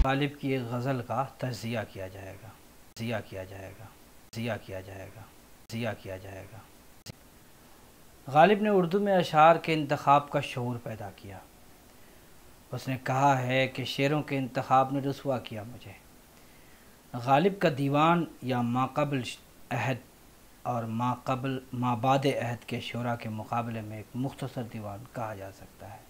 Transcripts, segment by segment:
غالب کی ایک غزل کا تجزیہ کیا جائے گا تجزیہ کیا جائے گا تجزیہ کیا جائے گا تجزیہ کیا جائے گا۔ غالب نے اردو میں اشعار کے انتخاب کا شعور پیدا کیا۔ اس نے کہا ہے کہ شعروں کے انتخاب نے رسوا کیا مجھے۔ غالب کا دیوان یا ماقبل عہد اور مابعد عہد کے شعراء کے مقابلے میں ایک مختصر دیوان کہا جا سکتا ہے۔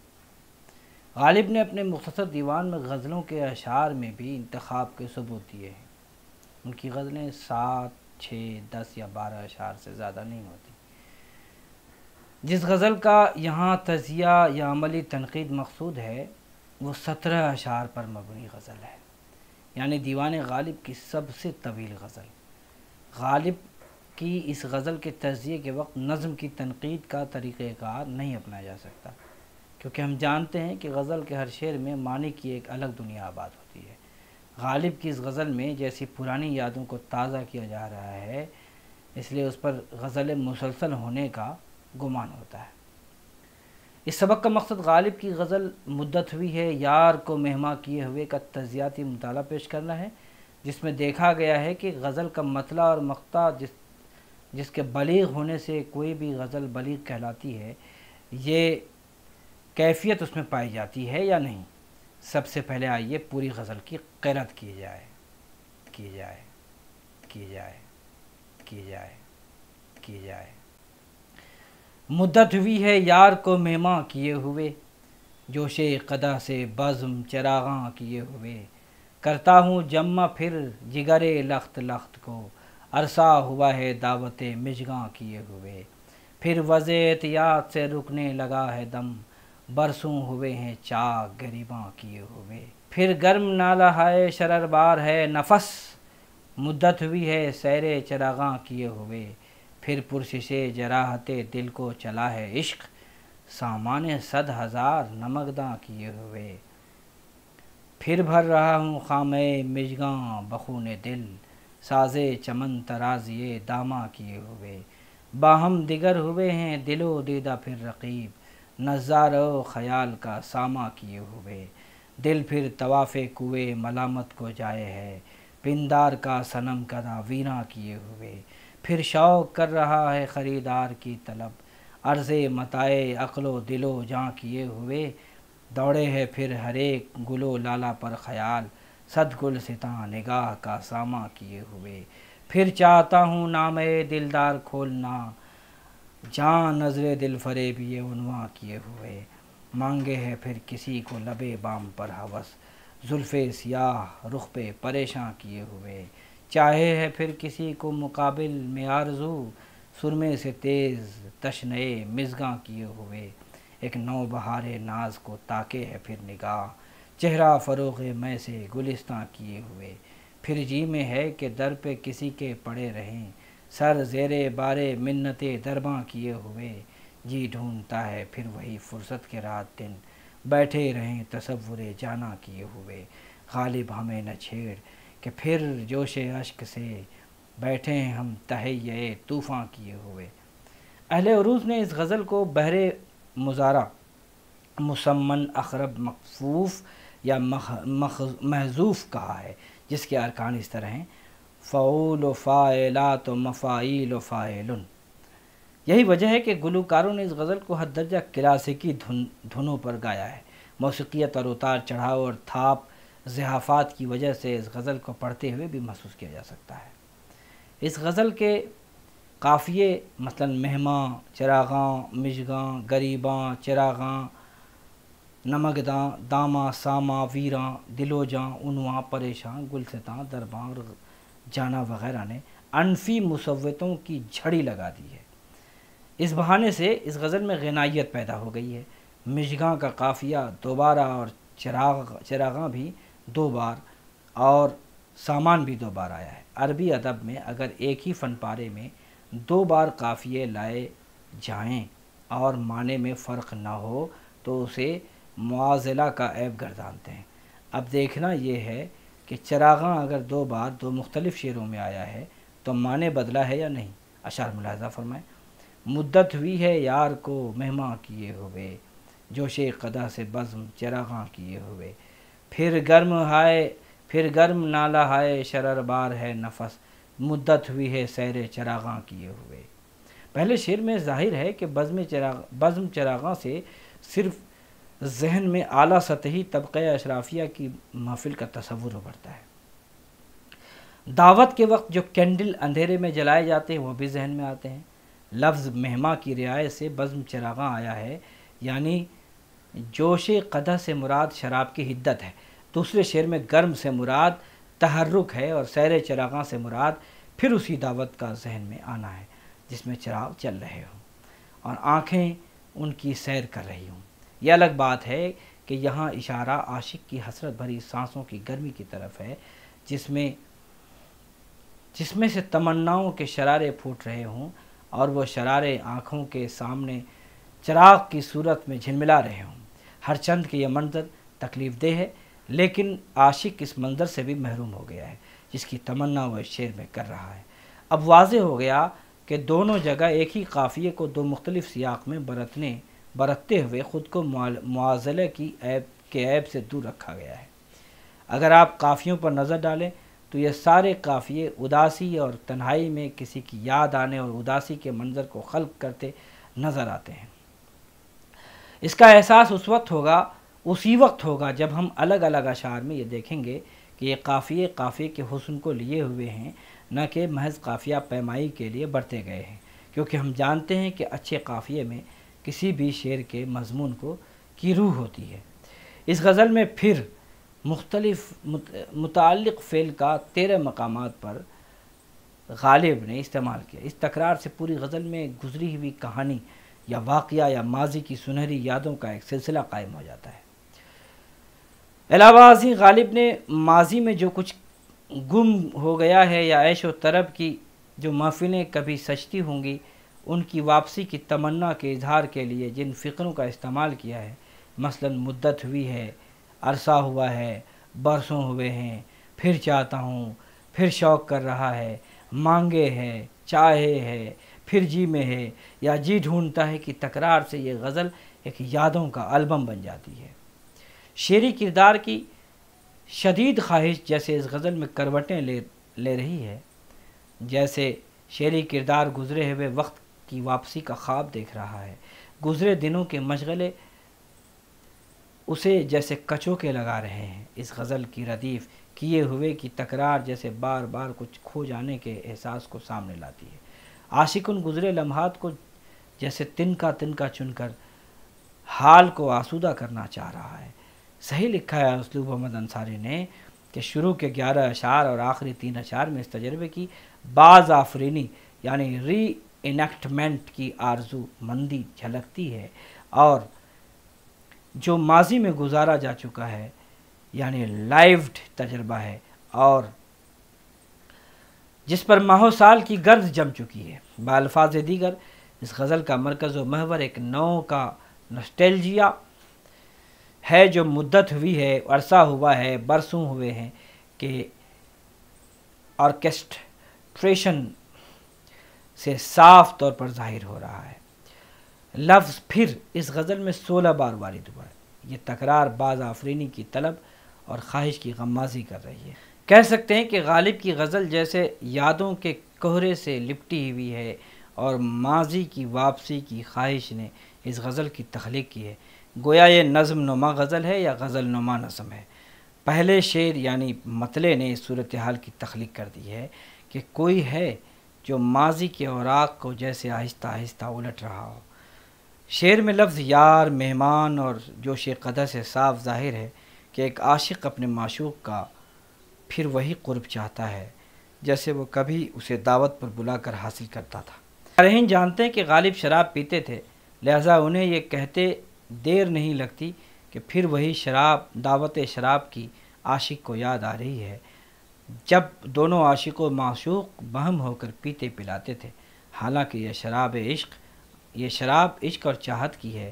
غالب نے اپنے مختصر دیوان میں غزلوں کے اشعار میں بھی انتخاب کے ثبوت دیے ہیں۔ ان کی غزلیں 7، 6، 10 یا 12 اشعار سے زیادہ نہیں ہوتی۔ جس غزل کا یہاں تجزیہ یا عملی تنقید مقصود ہے وہ 17 اشعار پر مبنی غزل ہے، یعنی دیوان غالب کی سب سے طویل غزل۔ غالب کی اس غزل کے تجزیے کے وقت نظم کی تنقید کا طریقہ کار نہیں اپنایا جا سکتا، کیونکہ ہم جانتے ہیں کہ غزل کے ہر شعر میں معنی کی ایک الگ دنیا آباد ہوتی ہے۔ غالب کی اس غزل میں جیسی پرانی یادوں کو تازہ کیا جا رہا ہے، اس لیے اس پر غزل مسلسل ہونے کا گمان ہوتا ہے۔ اس سبق کا مقصد غالب کی غزل مدت ہوئی ہے یار کو مہماں کیے ہوئے کا تجزیاتی مطالعہ پیش کرنا ہے، جس میں دیکھا گیا ہے کہ غزل کا مطلع اور مقطع جس کے بلیغ ہونے سے کوئی بھی غزل بلیغ کہلاتی ہے، یہ کیفیت اس میں پائی جاتی ہے یا نہیں۔ سب سے پہلے آئیے پوری غزل کی قرأت کی جائے کی جائے کی جائے کی جائے کی جائے۔ مدت ہوئی ہے یار کو مہماں کیے ہوئے، جوش قدح سے بزم چراغاں کیے ہوئے، کرتا ہوں جمع پھر جگرے لخت لخت کو، عرصہ ہوا ہے دعوت مژگاں کیے ہوئے، پھر وضع احتیاط سے رکنے لگا ہے دم، برسوں ہوئے ہیں چاک گریباں کیے ہوئے، پھر گرم نالہ ہے شرر بار ہے نفس، مدت ہوئی ہے سیر چراغاں کیے ہوئے، پھر پرسش جراحت دل کو چلا ہے عشق، سامان 100,000 نمکداں کیے ہوئے، پھر بھر رہا ہوں خامے مژگاں بخون دل، سازے چمن ترازیے داماں کیے ہوئے، باہم دیگر ہوئے ہیں دل و دیدہ پھر رقیب، نظارہ خیال کا ساماں کیے ہوئے، دل پھر طواف کوئے ملامت کو جائے ہے، پندار کا صنم کدا ویراں کیے ہوئے، پھر شوق کر رہا ہے خریدار کی طلب، عرض متاع عقل و دل و جاں کیے ہوئے، دوڑے ہے پھر ہر ایک گل و لالہ پر خیال، 100 گلستاں نگاہ کا ساماں کیے ہوئے، پھر چاہتا ہوں نام دلدار کھولنا، جاں نظر دل فریبی عنواں کیے ہوئے، مانگے ہے پھر کسی کو لب بام پر ہوس، زلف سیاہ رخ پہ پریشاں کیے ہوئے، چاہے ہے پھر کسی کو مقابل میں آرزو، سرمے سے تیز تشنئے مژگاں کیے ہوئے، ایک نو بہار ناز کو تاکے ہے پھر نگاہ، چہرہ فروغ میں سے گلستاں کیے ہوئے، پھر جی میں ہے کہ در پہ کسی کے پڑے رہیں، سر زیر بار منت درباں کیے ہوئے، جی ڈھونڈتا ہے پھر وہی فرصت کے رات دن، بیٹھے رہیں تصور جانا کیے ہوئے، غالب ہمیں نہ چھیڑ کہ پھر جوش اشک سے بیٹھے ہیں ہم تہیئ طوفاں کیے ہوئے۔ اہل عروض نے اس غزل کو بحر مزارع مسمن اخرب مخفوف یا محذوف کہا ہے، جس کے ارکان اس طرح ہیں: فعول و فاعلات و مفاعیل و فاعلن۔ یہی وجہ ہے کہ گلوکاروں نے اس غزل کو حد درجہ کلاسیکی دھنوں پر گایا ہے۔ موسیقیت اور اتار چڑھاؤ اور تھاپ ضعافات کی وجہ سے اس غزل کو پڑھتے ہوئے بھی محسوس کیا جا سکتا ہے۔ اس غزل کے قافیے مثلا مہماں، چراغاں، مژگاں، گریباں، چراغاں، نمکداں، داماں، ساماں، ویراں، دل و جاں، عنواں، پریشاں، گلستاں، درباں اور جانا وغیرہ نے انفی مصوتوں کی جھڑی لگا دی ہے۔ اس بہانے سے اس غزل میں غنائیت پیدا ہو گئی ہے۔ مژگاں کا قافیہ دوبارہ اور چراغاں بھی 2 بار اور سامان بھی 2 بار آیا ہے۔ عربی ادب میں اگر ایک ہی فن پارے میں 2 بار قافیے لائے جائیں اور معنی میں فرق نہ ہو تو اسے معاضلہ کا عیب گردانتے ہیں۔ اب دیکھنا یہ ہے کہ چراغاں اگر 2 بار 2 مختلف شعروں میں آیا ہے تو معنی بدلا ہے یا نہیں۔ اشعار ملاحظہ فرمائیں: مدت ہوئی ہے یار کو مہماں کیے ہوئے، جوش قدح سے بزم چراغاں کیے ہوئے، پھر گرم ہائے پھر گرم نالہ ہائے شرر بار ہے نفس، مدت ہوئی ہے سیر چراغاں کیے ہوئے۔ پہلے شعر میں ظاہر ہے کہ بزم چراغاں سے صرف ذہن میں اعلیٰ سطحی طبقہ اشرافیہ کی محفل کا تصور ابھرتا ہے۔ دعوت کے وقت جو کینڈل اندھیرے میں جلائے جاتے ہیں وہ بھی ذہن میں آتے ہیں۔ لفظ مہماں کی رعایت سے بزم چراغاں آیا ہے، یعنی جوش قدح سے مراد شراب کی حدت ہے۔ دوسرے شعر میں گرم سے مراد تحرک ہے اور سیر چراغاں سے مراد پھر اسی دعوت کا ذہن میں آنا ہے جس میں چراغ چل رہے ہوں اور آنکھیں ان کی سیر کر رہی ہوں۔ یہ الگ بات ہے کہ یہاں اشارہ عاشق کی حسرت بھری سانسوں کی گرمی کی طرف ہے، جس میں سے تمناؤں کے شرارے پھوٹ رہے ہوں اور وہ شرارے آنکھوں کے سامنے چراغ کی صورت میں جھلملا رہے ہوں۔ ہر چند کے یہ منظر تکلیف دہ ہے، لیکن عاشق اس منظر سے بھی محروم ہو گیا ہے جس کی تمنا وہ اس شعر میں کر رہا ہے۔ اب واضح ہو گیا کہ دونوں جگہ ایک ہی قافیے کو دو مختلف سیاق میں برتتے ہوئے خود کو معاضلے کے عیب سے دور رکھا گیا ہے۔ اگر آپ قافیوں پر نظر ڈالیں تو یہ سارے قافیے اداسی اور تنہائی میں کسی کی یاد آنے اور اداسی کے منظر کو خلق کرتے نظر آتے ہیں۔ اس کا احساس اسی وقت ہوگا جب ہم الگ الگ اشعار میں یہ دیکھیں گے کہ یہ قافیے کے حسن کو لیے ہوئے ہیں، نہ کہ محض قافیہ پیمائی کے لیے برتے گئے ہیں، کیونکہ ہم جانتے ہیں کہ اچھے قافیے میں کسی بھی شعر کے مضمون کی روح ہوتی ہے۔ اس غزل میں پھر مختلف متعلق فعل کا 13 مقامات پر غالب نے استعمال کیا۔ اس تکرار سے پوری غزل میں گزری ہوئی کہانی یا واقعہ یا ماضی کی سنہری یادوں کا ایک سلسلہ قائم ہو جاتا ہے۔ علاوہ ازیں غالب نے ماضی میں جو کچھ گم ہو گیا ہے یا عیش و طرب کی جو محفلیں کبھی سجتی ہوں گی، ان کی واپسی کی تمنا کے اظہار کے لیے جن فقروں کا استعمال کیا ہے، مثلا مدت ہوئی ہے، عرصہ ہوا ہے، برسوں ہوئے ہیں، پھر چاہتا ہوں، پھر شوق کر رہا ہے، مانگے ہے، چاہے ہے، پھر جی میں ہے، یا جی ڈھونڈتا ہے، کی تکرار سے یہ غزل ایک یادوں کا البم بن جاتی ہے۔ شعری کردار کی شدید خواہش جیسے اس غزل میں کروٹیں لے رہی ہے، جیسے شعری کردار گزرے ہوئے وقت کی واپسی کا خواب دیکھ رہا ہے، گزرے دنوں کے مشغلے اسے جیسے کچوکے لگا رہے ہیں۔ اس غزل کی ردیف کیے ہوئے کی تکرار جیسے بار بار کچھ کھو جانے کے احساس کو سامنے لاتی ہے۔ عاشق ان گزرے لمحات کو جیسے تنکا چن کر حال کو آسودہ کرنا چاہ رہا ہے۔ صحیح لکھا ہے اسلوب احمد انصاری نے کہ شروع کے 11 اشعار اور آخری 3 اشعار میں اس تجربے کی باز آفرینی یعنی ری انیکٹمنٹ کی آرزو مندی جھلکتی ہے، اور جو ماضی میں گزارا جا چکا ہے یعنی لائیوڈ تجربہ ہے اور جس پر ماہو سال کی گرد جم چکی ہے۔ بالفاظ دیگر اس غزل کا مرکز و محور ایک نوع کا نوسٹیلجیا ہے جو مدت ہوئی ہے، عرصہ ہوا ہے، برسوں ہوئے ہیں کہ آرکیسٹریشن سے صاف طور پر ظاہر ہو رہا ہے۔ لفظ پھر اس غزل میں 16 بار وارد ہوا ہے۔ یہ تکرار باز آفرینی کی طلب اور خواہش کی غمازی کر رہی ہے۔ کہہ سکتے ہیں کہ غالب کی غزل جیسے یادوں کے کوہرے سے لپٹی ہوئی ہے اور ماضی کی واپسی کی خواہش نے اس غزل کی تخلیق کی ہے۔ گویا یہ نظم نما غزل ہے یا غزل نما نظم ہے۔ پہلے شعر یعنی مطلع نے اس صورتحال کی تخلیق کر دی ہے کہ کوئی ہے جو ماضی کے اوراق کو جیسے آہستہ آہستہ الٹ رہا ہو۔ شعر میں لفظ یار، مہمان اور جوش قدح سے صاف ظاہر ہے کہ ایک عاشق اپنے معشوق کا پھر وہی قرب چاہتا ہے جیسے وہ کبھی اسے دعوت پر بلا کر حاصل کرتا تھا۔ قارئین جانتے ہیں کہ غالب شراب پیتے تھے، لہذا انہیں یہ کہتے دیر نہیں لگتی کہ پھر وہی دعوت شراب کی عاشق کو یاد آ رہی ہے جب دونوں عاشق و معشوق باہم ہو کر پیتے پلاتے تھے۔ حالانکہ یہ شراب عشق اور چاہت کی ہے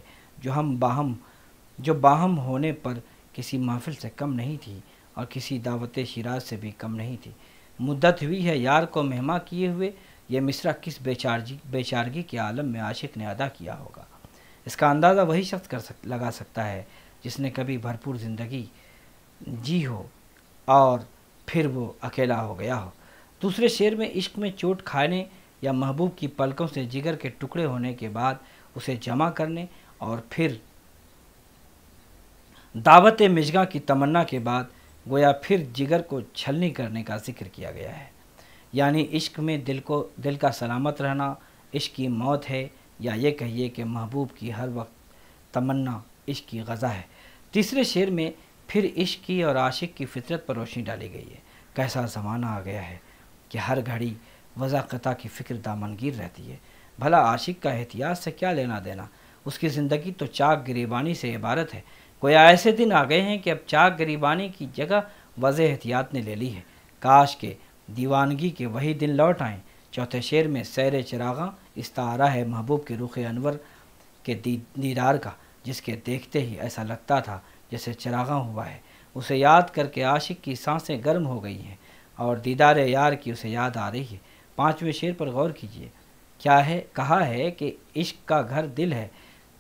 جو باہم ہونے پر کسی محفل سے کم نہیں تھی اور کسی دعوت شیراز سے بھی کم نہیں تھی۔ مدت ہوئی ہے یار کو مہماں کیے ہوئے، یہ مصرع کس بے چارگی کے عالم میں عاشق نے ادا کیا ہوگا۔ اس کا اندازہ وہی شخص لگا سکتا ہے جس نے کبھی بھرپور زندگی جی ہو اور پھر وہ اکیلا ہو گیا ہو۔ دوسرے شعر میں عشق میں چوٹ کھانے یا محبوب کی پلکوں سے جگر کے ٹکڑے ہونے کے بعد اسے جمع کرنے اور پھر دعوت مژگاں کی تمنا کے بعد گویا پھر جگر کو چھلنی کرنے کا ذکر کیا گیا ہے۔ یعنی عشق میں دل کا سلامت رہنا عشق کی موت ہے، یا یہ کہیے کہ محبوب کی ہر وقت تمنا عشق کی غذا ہے۔ تیسرے شعر میں پھر عشق کی اور عاشق کی فطرت پر روشنی ڈالی گئی ہے۔ کیسا زمانہ آ گیا ہے کہ ہر گھڑی وضع قطع کی فکر دامنگیر رہتی ہے۔ بھلا عاشق کا احتیاط سے کیا لینا دینا؟ اس کی زندگی تو چاک گریبانی سے عبارت ہے۔ گویا ایسے دن آ گئے ہیں کہ اب چاک گریبانی کی جگہ وضع احتیاط نے لے لی ہے۔ کاش کہ دیوانگی کے وہی دن لوٹ آئیں۔ چوتھے شعر میں سیر چراغاں استعارہ ہے محبوب کے رخ انور کے دیدار کا، جس کے دیکھتے ہی ایسا لگتا تھا جیسے چراغاں ہوا ہے۔ اسے یاد کر کے عاشق کی سانسیں گرم ہو گئی ہیں اور دیدار یار کی اسے یاد آ رہی ہے۔ پانچویں شعر پر غور کیجیے، کیا ہے کہا ہے کہ عشق کا گھر دل ہے،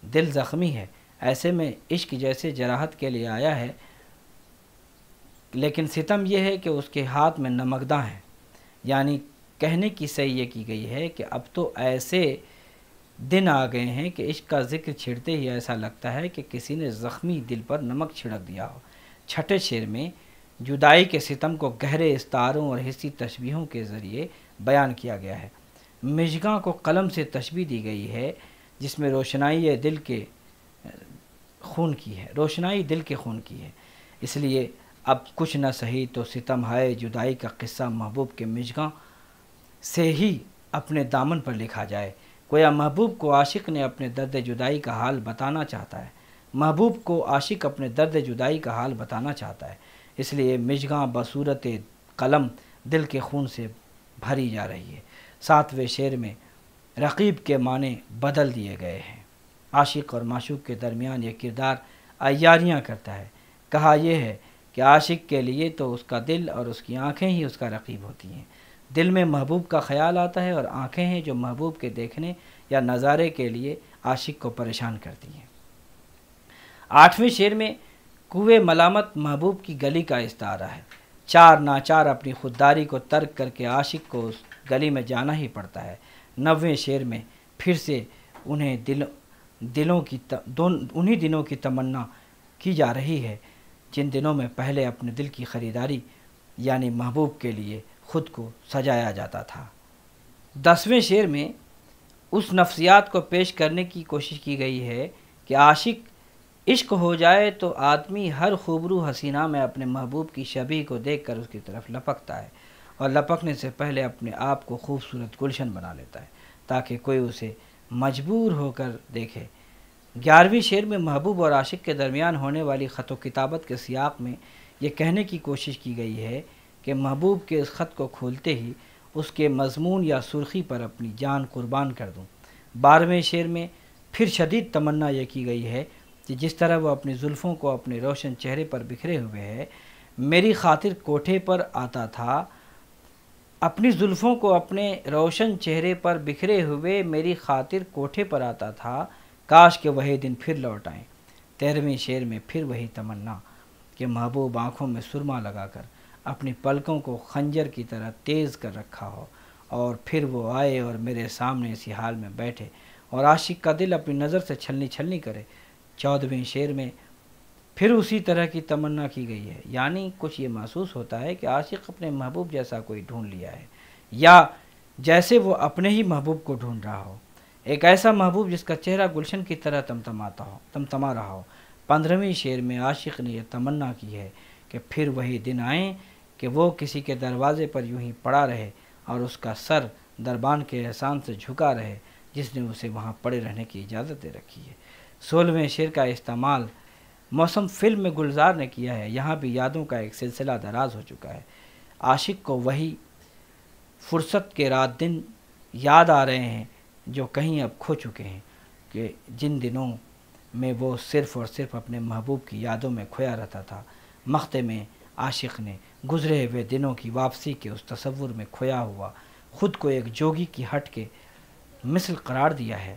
دل زخمی ہے، ایسے میں عشق جیسے جراحت کے لیے آیا ہے، لیکن ستم یہ ہے کہ اس کے ہاتھ میں نمکداں ہے۔ یعنی کہنے کی صحیح یہ کی گئی ہے کہ اب تو ایسے دن آ گئے ہیں کہ عشق کا ذکر چھڑتے ہی ایسا لگتا ہے کہ کسی نے زخمی دل پر نمک چھڑک دیا ہو۔ چھٹے شعر میں جدائی کے ستم کو گہرے استعاروں اور حسی تشبیہوں کے ذریعے بیان کیا گیا ہے۔ مژگاں کو قلم سے تشبیہ دی گئی ہے جس میں روشنائی دل کے خون کی ہے، اس لیے اب کچھ نہ سہی تو ستم ہائے جدائی کا قصہ محبوب کے مژگاں سے ہی اپنے دامن پر لکھا جائے۔ گویا محبوب کو عاشق نے اپنے درد جدائی کا حال بتانا چاہتا ہے، اس لیے مژگاں بصورت قلم دل کے خون سے بھری جا رہی ہے۔ ساتویں شعر میں رقیب کے معنی بدل دیے گئے ہیں۔ عاشق اور معشوق کے درمیان یہ کردار عیاریاں کرتا ہے۔ کہا یہ ہے کہ عاشق کے لیے تو اس کا دل اور اس کی آنکھیں ہی اس کا رقیب ہوتی ہیں۔ دل میں محبوب کا خیال آتا ہے اور آنکھیں ہیں جو محبوب کے دیکھنے یا نظارے کے لیے عاشق کو پریشان کرتی ہیں۔ آٹھویں شعر میں کوئے ملامت محبوب کی گلی کا استعارہ ہے۔ چار ناچار اپنی خودداری کو ترک کر کے عاشق کو اس گلی میں جانا ہی پڑتا ہے۔ نویں شعر میں پھر سے انہی دنوں کی تمنا کی جا رہی ہے جن دنوں میں پہلے اپنے دل کی خریداری یعنی محبوب کے لیے خود کو سجایا جاتا تھا۔ 10ویں شعر میں اس نفسیات کو پیش کرنے کی کوشش کی گئی ہے کہ عشق ہو جائے تو آدمی ہر خوبرو حسینہ میں اپنے محبوب کی شبیہ کو دیکھ کر اس کی طرف لپکتا ہے اور لپکنے سے پہلے اپنے آپ کو خوبصورت گلشن بنا لیتا ہے تاکہ کوئی اسے مجبور ہو کر دیکھے۔ 11ویں شعر میں محبوب اور عاشق کے درمیان ہونے والی خط و کتابت کے سیاق میں یہ کہنے کی کوشش کی گئی ہے کہ محبوب کے اس خط کو کھولتے ہی اس کے مضمون یا سرخی پر اپنی جان قربان کر دوں۔ 12ویں شعر میں پھر شدید تمنا یہ کی گئی ہے کہ جس طرح وہ اپنی زلفوں کو اپنے روشن چہرے پر بکھرے ہوئے ہے میری خاطر کوٹھے پر آتا تھا، اپنی زلفوں کو اپنے روشن چہرے پر بکھرے ہوئے میری خاطر کوٹھے پر آتا تھا، کاش کہ وہی دن پھر لوٹ آئیں۔ 13ویں شعر میں پھر وہی تمنا کہ محبوب آنکھوں میں سرما لگا کر اپنی پلکوں کو خنجر کی طرح تیز کر رکھا ہو اور پھر وہ آئے اور میرے سامنے اسی حال میں بیٹھے اور عاشق کا دل اپنی نظر سے چھلنی کرے۔ 14ویں شعر میں پھر اسی طرح کی تمنا کی گئی ہے، یعنی کچھ یہ محسوس ہوتا ہے کہ عاشق اپنے محبوب جیسا کوئی ڈھونڈ لیا ہے یا جیسے وہ اپنے ہی محبوب کو ڈھونڈ رہا ہو، ایک ایسا محبوب جس کا چہرہ گلشن کی طرح تمتما رہا ہو۔ 15ویں شعر میں عاشق نے یہ تمنا کی ہے کہ پھر وہی دن آئیں کہ وہ کسی کے دروازے پر یوں ہی پڑا رہے اور اس کا سر دربان کے احسان سے جھکا رہے جس نے اسے وہاں پڑے رہنے کی اجازت دے رکھی ہے۔ 16ویں شعر کا استعمال موسم فلم میں گلزار نے کیا ہے، یہاں بھی یادوں کا ایک سلسلہ دراز ہو چکا ہے۔ عاشق کو وہی فرصت کے رات دن یاد آ رہے ہیں جو کہیں اب کھو چکے ہیں، کہ جن دنوں میں وہ صرف اور صرف اپنے محبوب کی یادوں میں کھویا رہتا تھا۔ مختے میں عاشق نے گزرے ہوئے دنوں کی واپسی کے اس تصور میں کھویا ہوا خود کو ایک جوگی کی ہٹ کے مثل قرار دیا ہے۔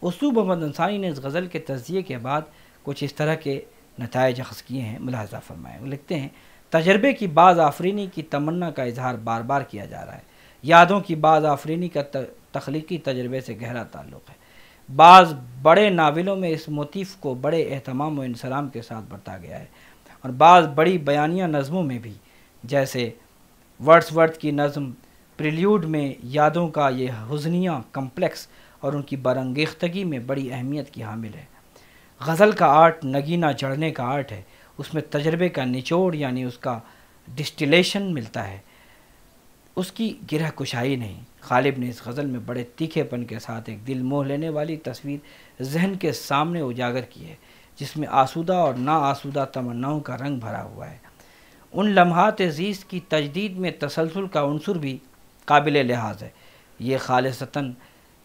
اسلوب محمد انصاری نے اس غزل کے تجزیے کے بعد کچھ اس طرح کے نتائج اخذ کیے ہیں، ملاحظہ فرمائیں۔ وہ لکھتے ہیں تجربے کی باز آفرینی کی تمنا کا اظہار بار بار کیا جا رہا ہے۔ یادوں کی باز آفرینی کا تخلیقی تجربے سے گہرا تعلق ہے۔ بعض بڑے ناولوں میں اس موتیف کو بڑے اہتمام و انصرام کے ساتھ برتا گیا ہے، اور بعض بڑی بیانیہ نظموں میں بھی، جیسے ورڈز ورتھ کی نظم پریلیوڈ میں یادوں کا یہ حزنیہ کمپلیکس اور ان کی برانگیختگی میں بڑی اہمیت کی حامل ہے۔ غزل کا آرٹ نگینہ جڑنے کا آرٹ ہے، اس میں تجربے کا نچوڑ یعنی اس کا ڈسٹیلیشن ملتا ہے، اس کی گرہ کشائی نہیں۔ غالب نے اس غزل میں بڑے تیکھے پن کے ساتھ ایک دل موہ لینے والی تصویر ذہن کے سامنے اجاگر کی ہے، جس میں آسودہ اور نا آسودہ تمناؤں کا رنگ بھرا ہوا ہے۔ ان لمحات زیست کی تجدید میں تسلسل کا عنصر بھی قابل لحاظ ہے۔ یہ خالصتاً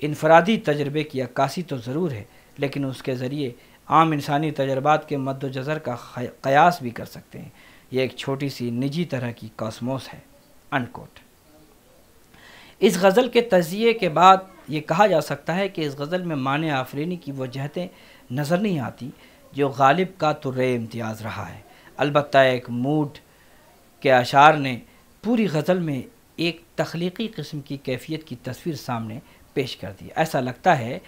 انفرادی تجربے کی عکاسی تو ضرور ہے، لیکن اس کے ذریعے عام انسانی تجربات کے مد و جزر کا قیاس بھی کر سکتے ہیں۔ یہ ایک چھوٹی سی نجی طرح کی کاسموس ہے۔ انکوٹ۔ اس غزل کے تجزیے کے بعد یہ کہا جا سکتا ہے کہ اس غزل میں معنی آفرینی کی وہ جہتیں نظر نہیں آتی جو غالب کا طرِ امتیاز رہا ہے۔ البتہ ایک موڈ کے اشعار نے پوری غزل میں ایک تخلیقی قسم کی کیفیت کی تصویر سامنے پیش کر دی۔ ایسا لگتا ہے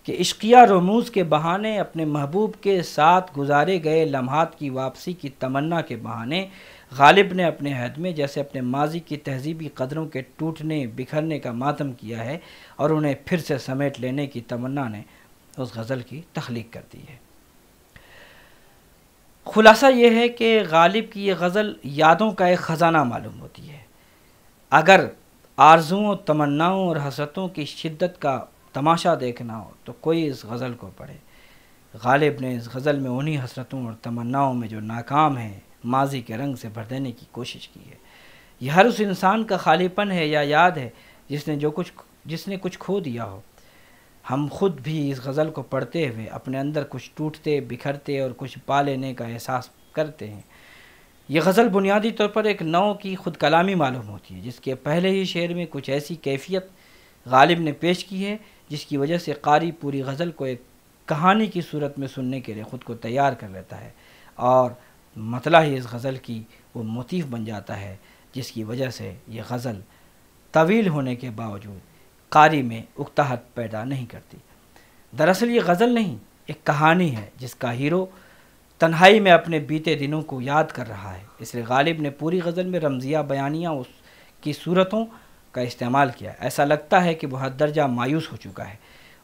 کہ عشقیہ رموز کے بہانے، اپنے محبوب کے ساتھ گزارے گئے لمحات کی واپسی کی تمنا کے بہانے، غالب نے اپنے عہد میں جیسے اپنے ماضی کی تہذیبی قدروں کے ٹوٹنے بکھرنے کا ماتم کیا ہے، اور انہیں پھر سے سمیٹ لینے کی تمنا نے اس غزل کی تخلیق کر دی ہے۔ خلاصہ یہ ہے کہ غالب کی یہ غزل یادوں کا ایک خزانہ معلوم ہوتی ہے۔ اگر آرزوؤں، تمناؤں اور حسرتوں کی شدت کا تماشا دیکھنا ہو تو کوئی اس غزل کو پڑھے۔ غالب نے اس غزل میں انہی حسرتوں اور تمناؤں میں جو ناکام ہیں ماضی کے رنگ سے بھر دینے کی کوشش کی ہے۔ یہ ہر اس انسان کا خالی پن ہے یا یاد ہے جس نے کچھ کھو دیا ہو۔ ہم خود بھی اس غزل کو پڑھتے ہوئے اپنے اندر کچھ ٹوٹتے بکھرتے اور کچھ پا لینے کا احساس کرتے ہیں۔ یہ غزل بنیادی طور پر ایک نوع کی خود کلامی معلوم ہوتی ہے، جس کے پہلے ہی شعر میں کچھ ایسی کیفیت غالب نے پیش کی ہے جس کی وجہ سے قاری پوری غزل کو ایک کہانی کی صورت میں سننے کے لیے خود کو تیار کر لیتا ہے، اور مطلع ہی اس غزل کی وہ موتیف بن جاتا ہے جس کی وجہ سے یہ غزل طویل ہونے کے باوجود قاری میں اکتاہٹ پیدا نہیں کرتی۔ دراصل یہ غزل نہیں، ایک کہانی ہے جس کا ہیرو تنہائی میں اپنے بیتے دنوں کو یاد کر رہا ہے۔ اس لیے غالب نے پوری غزل میں رمزیہ بیانیہ اس کی صورتوں کا استعمال کیا۔ ایسا لگتا ہے کہ وہ حد درجہ مایوس ہو چکا ہے،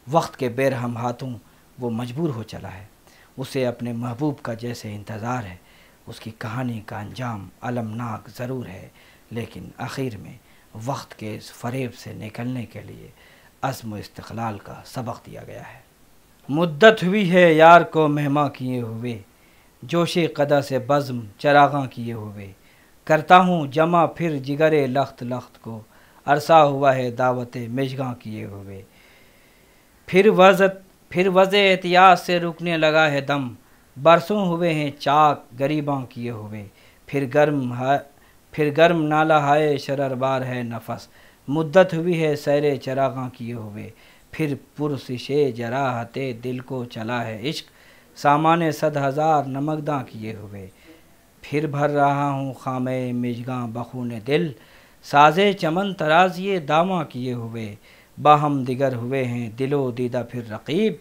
وقت کے بے رحم ہاتھوں وہ مجبور ہو چلا ہے۔ اسے اپنے محبوب کا جیسے انتظار ہے۔ اس کی کہانی کا انجام المناک ضرور ہے، لیکن آخر میں وقت کے اس فریب سے نکلنے کے لیے عزم و استقلال کا سبق دیا گیا ہے۔ مدت ہوئی ہے یار کو مہماں کیے ہوئے، جوش قدا سے بزم چراغاں کیے ہوئے، کرتا ہوں جمع پھر جگرے لخت لخت کو، عرصہ ہوا ہے دعوت مژگاں کیے ہوئے، پھر وضع احتیاط سے رکنے لگا ہے دم، برسوں ہوئے ہیں چاک گریباں کیے ہوئے، پھر گرم نالہ ہائے شرر بار ہے نفس، مدت ہوئی ہے سیر چراغاں کیے ہوئے، پھر پرسش جراحت دل کو چلا ہے عشق، سامان 100,000 نمکداں کیے ہوئے، پھر بھر رہا ہوں خامے مژگاں بخون دل، سازے چمن ترازیے داماں کیے ہوئے، باہم دیگر ہوئے ہیں دل و دیدہ پھر رقیب،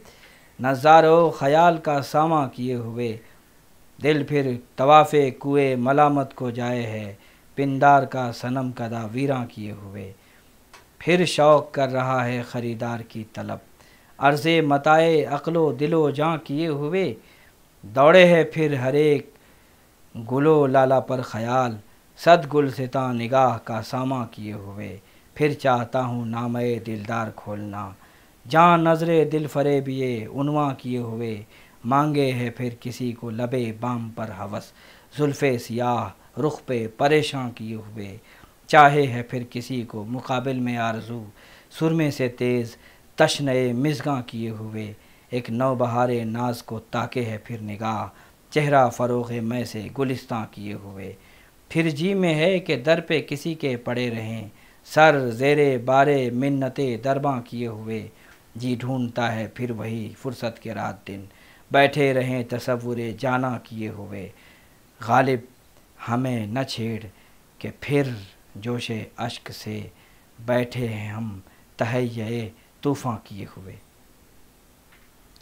نظار و خیال کا ساماں کیے ہوئے، دل پھر طواف کوئے ملامت کو جائے ہے، پندار کا صنم کدا ویراں کیے ہوئے، پھر شوق کر رہا ہے خریدار کی طلب، عرض متائے عقل و دل و جاں کیے ہوئے، دوڑے ہے پھر ہر ایک گل و لالہ پر خیال، 100 گلستاں نگاہ کا ساماں کیے ہوئے، پھر چاہتا ہوں نامے دلدار کھولنا، جاں نظر دل فریبیے عنواں کیے ہوئے، مانگے ہے پھر کسی کو لبے بام پر ہوس، زلف سیاہ رخ پہ پریشاں کیے ہوئے، چاہے ہے پھر کسی کو مقابل میں آرزو، سرمے سے تیز تشنئے مژگاں کیے ہوئے، ایک نو بہار ناز کو تاکے ہے پھر نگاہ، چہرہ فروغ میں سے گلستاں کیے ہوئے، پھر جی میں ہے کہ در پہ کسی کے پڑے رہیں، سر زیرے بارے منتیں درباں کیے ہوئے، جی ڈھونڈتا ہے پھر وہی فرصت کے رات دن، بیٹھے رہیں تصور جانا کیے ہوئے، غالب ہمیں نہ چھیڑ کہ پھر جوش اشک سے بیٹھے ہیں ہم تہیئے طوفاں کیے ہوئے۔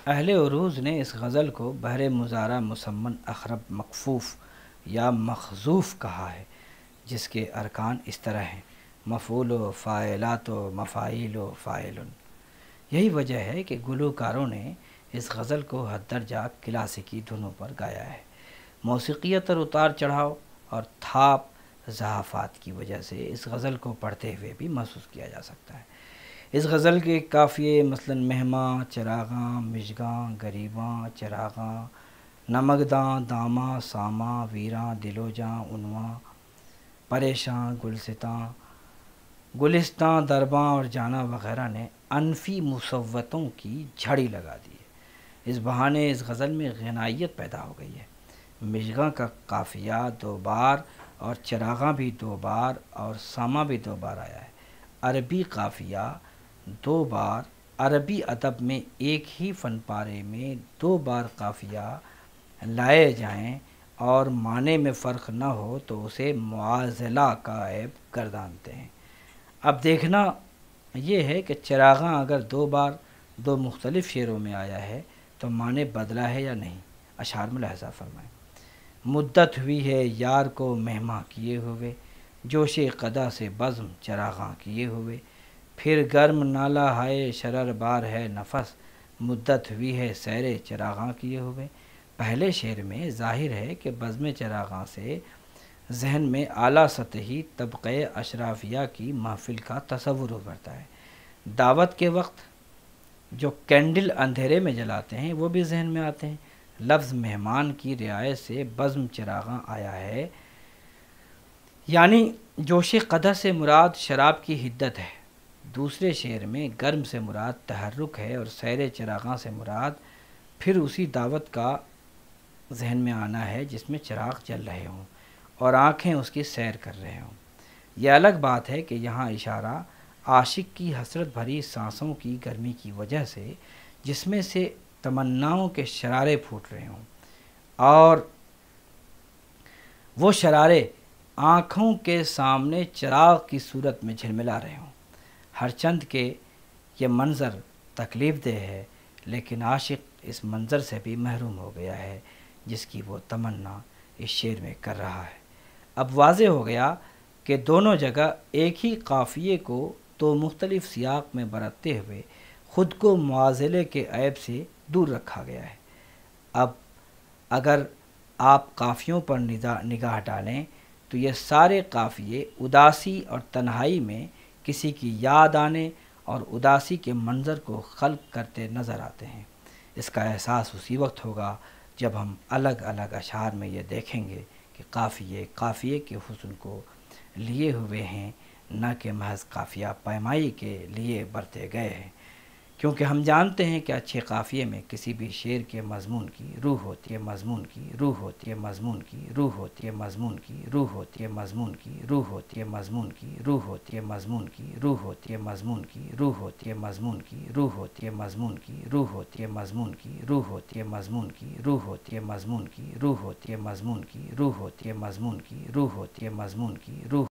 اہل عروض نے اس غزل کو بحر مضارع مسمن اخرب مکفوف یا مخزوف کہا ہے، جس کے ارکان اس طرح ہیں: مفعول و فاعلات و مفاعیل و فاعلن۔ یہی وجہ ہے کہ گلوکاروں نے اس غزل کو حد درجہ کلاسیکی دھنوں پر گایا ہے۔ موسیقیت اور اتار چڑھاؤ اور تھاپ ضعفات کی وجہ سے اس غزل کو پڑھتے ہوئے بھی محسوس کیا جا سکتا ہے۔ اس غزل کے قافیے مثلاً مہماں، چراغاں، مژگاں، گریباں، چراغاں، نمکداں، داماں، ساماں، ویراں، دلوجاں، عنواں، پریشاں، گلستاں، گلستاں، درباں اور جانا وغیرہ نے انفی مصوتوں کی جھڑی لگا دی ہے۔ اس بہانے اس غزل میں غنائیت پیدا ہو گئی ہے۔ مژگاں کا قافیہ 2 بار اور چراغاں بھی 2 بار اور ساماں بھی 2 بار آیا ہے۔ عربی قافیہ 2 بار، عربی ادب میں ایک ہی فن پارے میں 2 بار قافیہ لائے جائیں اور معنی میں فرق نہ ہو تو اسے معاضلہ کا عیب گردانتے ہیں۔ اب دیکھنا یہ ہے کہ چراغاں اگر 2 بار 2 مختلف شعروں میں آیا ہے تو معنی بدلا ہے یا نہیں، اشعار ملاحظہ فرمائیں۔ مدت ہوئی ہے یار کو مہماں کیے ہوئے، جوش قدا سے بزم چراغاں کیے ہوئے، پھر گرم نالہ ہائے شرر بار ہے نفس، مدت ہوئی ہے سیر چراغاں کیے ہوئے۔ پہلے شعر میں ظاہر ہے کہ بزم چراغاں سے ذہن میں اعلیٰ سطحی طبقۂ اشرافیہ کی محفل کا تصور ابھرتا ہے۔ دعوت کے وقت جو کینڈل اندھیرے میں جلاتے ہیں وہ بھی ذہن میں آتے ہیں۔ لفظ مہمان کی رعایت سے بزم چراغاں آیا ہے، یعنی جوش قدح سے مراد شراب کی حدت ہے۔ دوسرے شعر میں گرم سے مراد تحرک ہے اور سیر چراغاں سے مراد پھر اسی دعوت کا ذہن میں آنا ہے جس میں چراغ جل رہے ہوں اور آنکھیں اس کی سیر کر رہے ہوں۔ یہ الگ بات ہے کہ یہاں اشارہ عاشق کی حسرت بھری سانسوں کی گرمی کی وجہ سے جس میں سے تمناؤں کے شرارے پھوٹ رہے ہوں اور وہ شرارے آنکھوں کے سامنے چراغ کی صورت میں جھلملا رہے ہوں۔ ہر چند کے یہ منظر تکلیف دہ ہے، لیکن عاشق اس منظر سے بھی محروم ہو گیا ہے جس کی وہ تمنا اس شعر میں کر رہا ہے۔ اب واضح ہو گیا کہ دونوں جگہ ایک ہی قافیے کو 2 مختلف سیاق میں برتتے ہوئے خود کو معاضلے کے عیب سے دور رکھا گیا ہے۔ اب اگر آپ قافیوں پر نگاہ ڈالیں تو یہ سارے قافیے اداسی اور تنہائی میں کسی کی یاد آنے اور اداسی کے منظر کو خلق کرتے نظر آتے ہیں۔ اس کا احساس اسی وقت ہوگا جب ہم الگ الگ اشعار میں یہ دیکھیں گے کہ قافیے کے حسن کو لیے ہوئے ہیں، نہ کہ محض قافیہ پیمائی کے لیے برتے گئے ہیں، کیونکہ ہم جانتے ہیں کہ اچھے قافیے میں کسی بھی شعر کے مضمون کی روح ہوتی ہے، مضمون کی روح ہوتی ہے، مضمون کی روح ہوتی ہے، مضمون کی روح ہوتی ہے، مضمون کی روح ہوتی ہے، مضمون کی روح ہوتی ہے، مضمون کی روح ہوتی ہے، مضمون کی روح ہوتی ہے، مضمون کی روح ہوتی ہے، مضمون کی روح ہوتی ہے، مضمون کی روح ہوتی ہے، مضمون کی روح ہوتی ہے، مضمون کی روح ہوتی ہے، مضمون کی روح ہوتی ہے، مضمون کی روح ہوتی ہے، مضمون کی روح